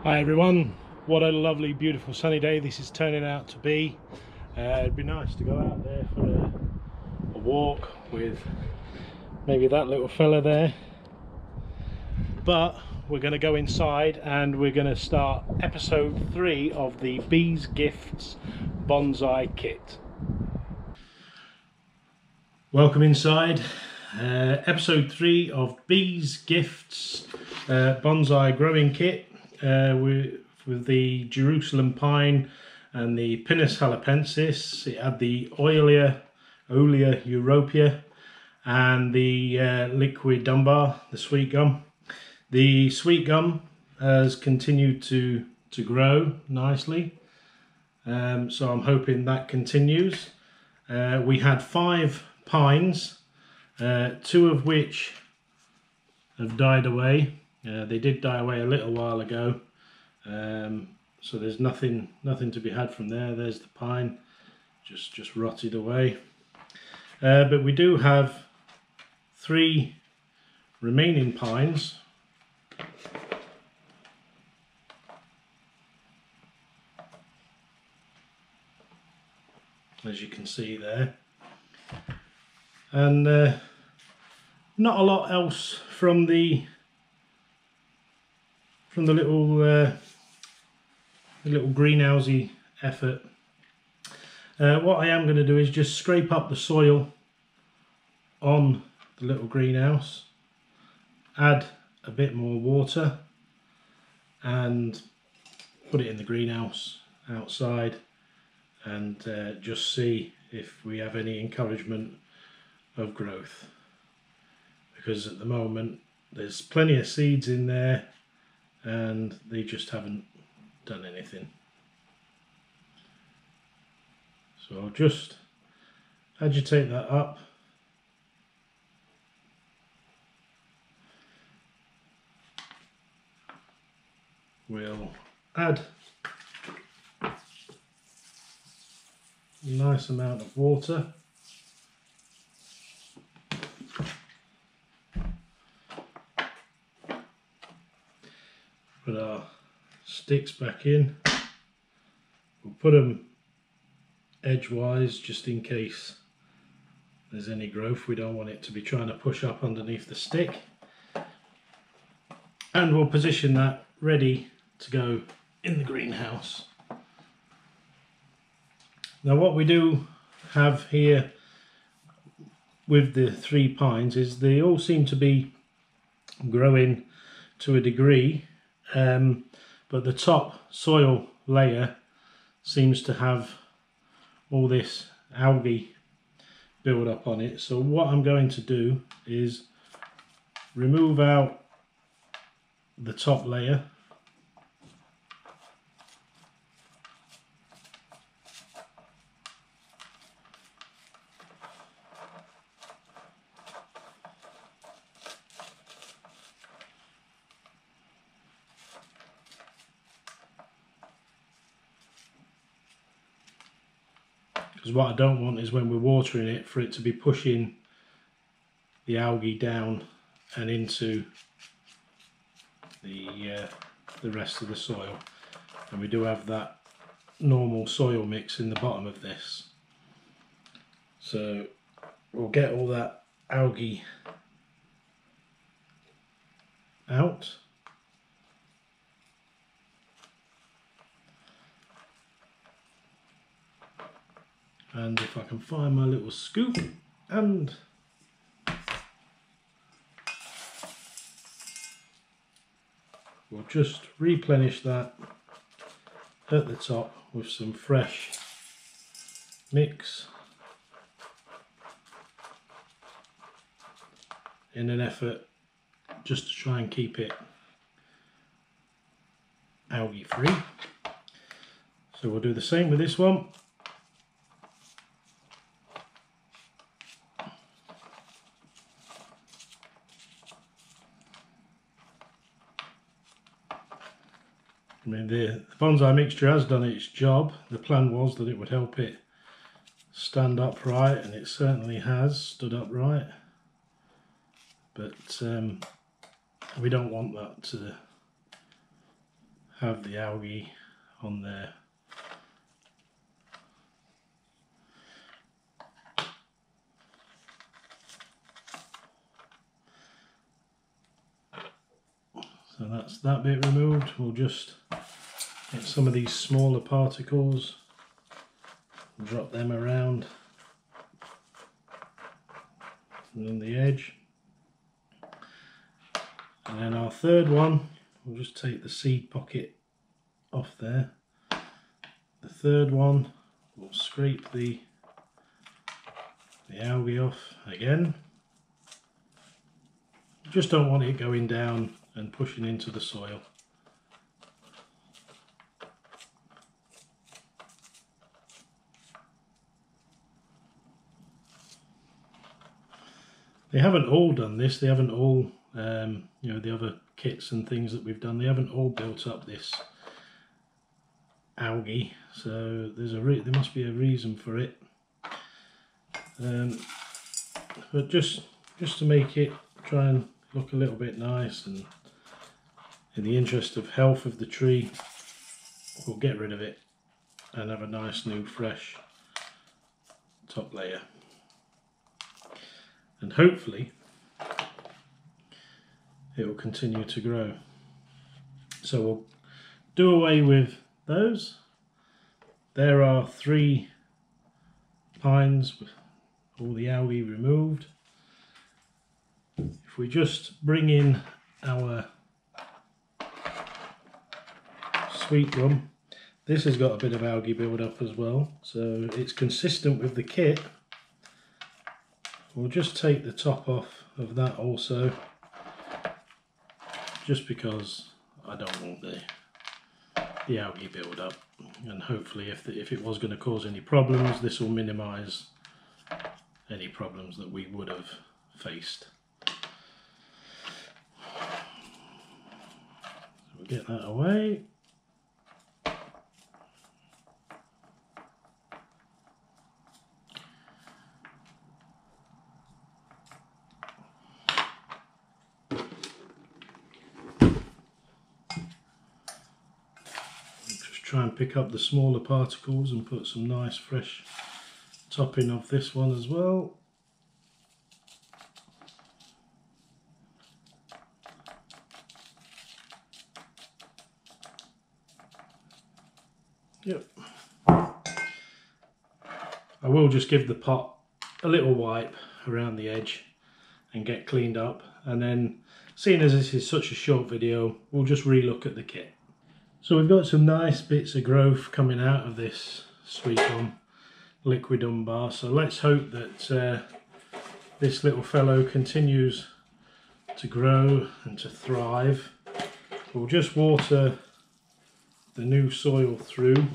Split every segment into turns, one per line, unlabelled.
Hi everyone, what a lovely beautiful sunny day this is turning out to be. It'd be nice to go out there for a walk with maybe that little fella there, but we're going to go inside and we're going to start episode 3 of the Bees Gifts Bonsai Kit. Welcome inside, episode 3 of Bees Gifts Bonsai Growing Kit. With the Jerusalem pine and the Pinus halepensis. It had the Olea europea and the Liquidambar, the sweet gum. The sweet gum has continued to grow nicely, so I'm hoping that continues. We had 5 pines, 2 of which have died away. They did die away a little while ago, so there's nothing to be had from there. There's the pine, just rotted away. But we do have 3 remaining pines. As you can see there, and not a lot else from the little greenhousey effort. What I am going to do is just scrape up the soil on the little greenhouse, add a bit more water and put it in the greenhouse outside, and just see if we have any encouragement of growth, because at the moment there's plenty of seeds in there and they just haven't done anything. So I'll just agitate that up. We'll add a nice amount of water. Put our sticks back in. We'll put them edgewise just in case there's any growth. We don't want it to be trying to push up underneath the stick. And we'll position that ready to go in the greenhouse. Now what we do have here with the 3 pines is they all seem to be growing to a degree, but the top soil layer seems to have all this algae build up on it. So what I'm going to do is remove out the top layer, because what I don't want is when we're watering it for it to be pushing the algae down and into the rest of the soil. And we do have that normal soil mix in the bottom of this, so we'll get all that algae out. And if I can find my little scoop, and we'll just replenish that at the top with some fresh mix in an effort just to try and keep it algae free. So we'll do the same with this one. I mean, the bonsai mixture has done its job. The plan was that it would help it stand upright, and it certainly has stood upright. But we don't want that to have the algae on there. So that's that bit removed. We'll just get some of these smaller particles, drop them around on the edge. And then our third one, we'll just take the seed pocket off there. The third one, we'll scrape the algae off again. Just don't want it going down and pushing into the soil. They haven't all done this, they haven't all, you know, the other kits and things that we've done, they haven't all built up this algae, so there must be a reason for it. But just to make it try and look a little bit nice, and in the interest of health of the tree, we'll get rid of it and have a nice new fresh top layer. And hopefully it will continue to grow. So we'll do away with those. There are 3 pines with all the algae removed. If we just bring in our sweet gum, this has got a bit of algae build up as well, so it's consistent with the kit. We'll just take the top off of that also, just because I don't want the algae build up, and hopefully if it was going to cause any problems, this will minimise any problems that we would have faced. So we'll get that away. Try and pick up the smaller particles and put some nice fresh topping of this one as well. Yep. I will just give the pot a little wipe around the edge and get cleaned up, and then, seeing as this is such a short video, we'll just re-look at the kit. So we've got some nice bits of growth coming out of this sweet gum Liquidambar, so let's hope that this little fellow continues to grow and to thrive. We'll just water the new soil through.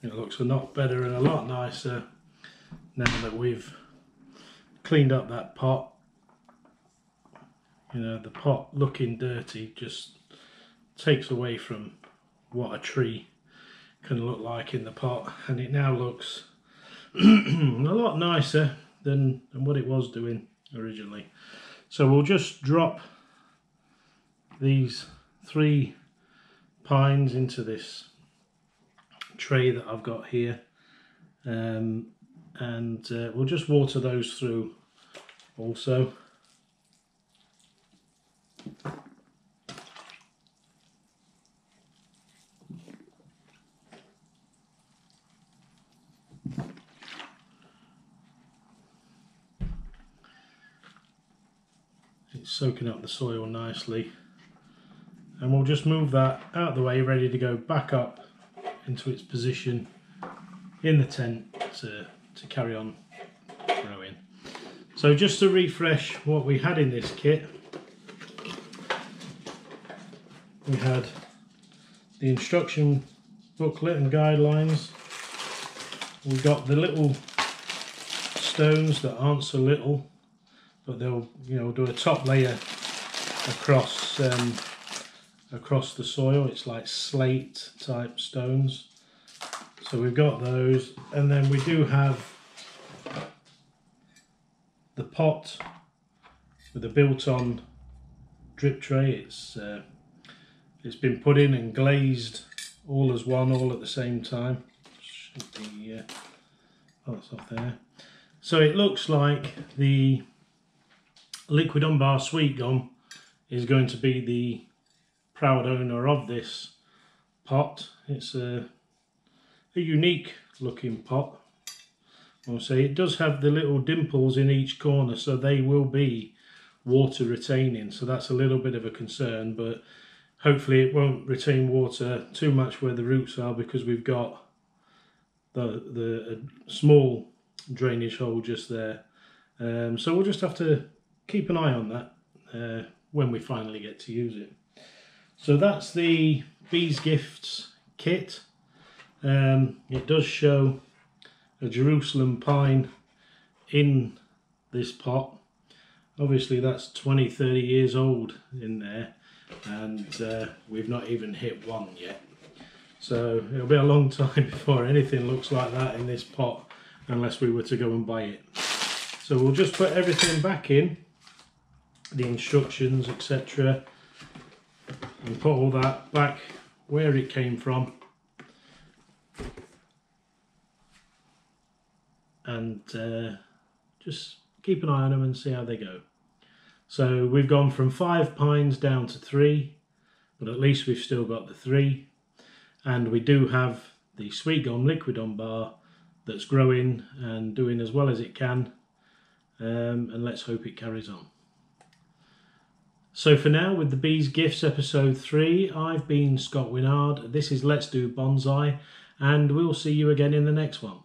It looks a lot better and a lot nicer now that we've cleaned up that pot. You know, the pot looking dirty just takes away from what a tree can look like in the pot, and it now looks a lot nicer than what it was doing originally. So we'll just drop these 3 pines into this tray that I've got here, and we'll just water those through also. It's soaking up the soil nicely, and we'll just move that out of the way, ready to go back up into its position in the tent to carry on growing. So just to refresh what we had in this kit, we had the instruction booklet and guidelines. We got the little stones that aren't so little, but they'll, you know, do a top layer across across the soil. It's like slate type stones. So we've got those, and then we do have the pot with a built-on drip tray. It's been put in and glazed all as one, all at the same time. Should be that's off there. So it looks like the Liquidambar sweet gum is going to be the proud owner of this pot. It's a unique looking pot. I'll say it does have the little dimples in each corner, so they will be water retaining, so that's a little bit of a concern, but hopefully it won't retain water too much where the roots are, because we've got the small drainage hole just there. So we'll just have to keep an eye on that when we finally get to use it. So that's the Bees Gifts kit. It does show a Jerusalem pine in this pot. Obviously that's 20-30 years old in there, and we've not even hit one yet. So it'll be a long time before anything looks like that in this pot, unless we were to go and buy it. So we'll just put everything back in, the instructions, etc., and put all that back where it came from, and just keep an eye on them and see how they go. So we've gone from 5 pines down to 3, but at least we've still got the 3, and we do have the sweet gum Liquidambar that's growing and doing as well as it can, and let's hope it carries on. So for now, with the Bees Gifts episode 3, I've been Scott Winard. This is Let's Do Bonsai, and we'll see you again in the next one.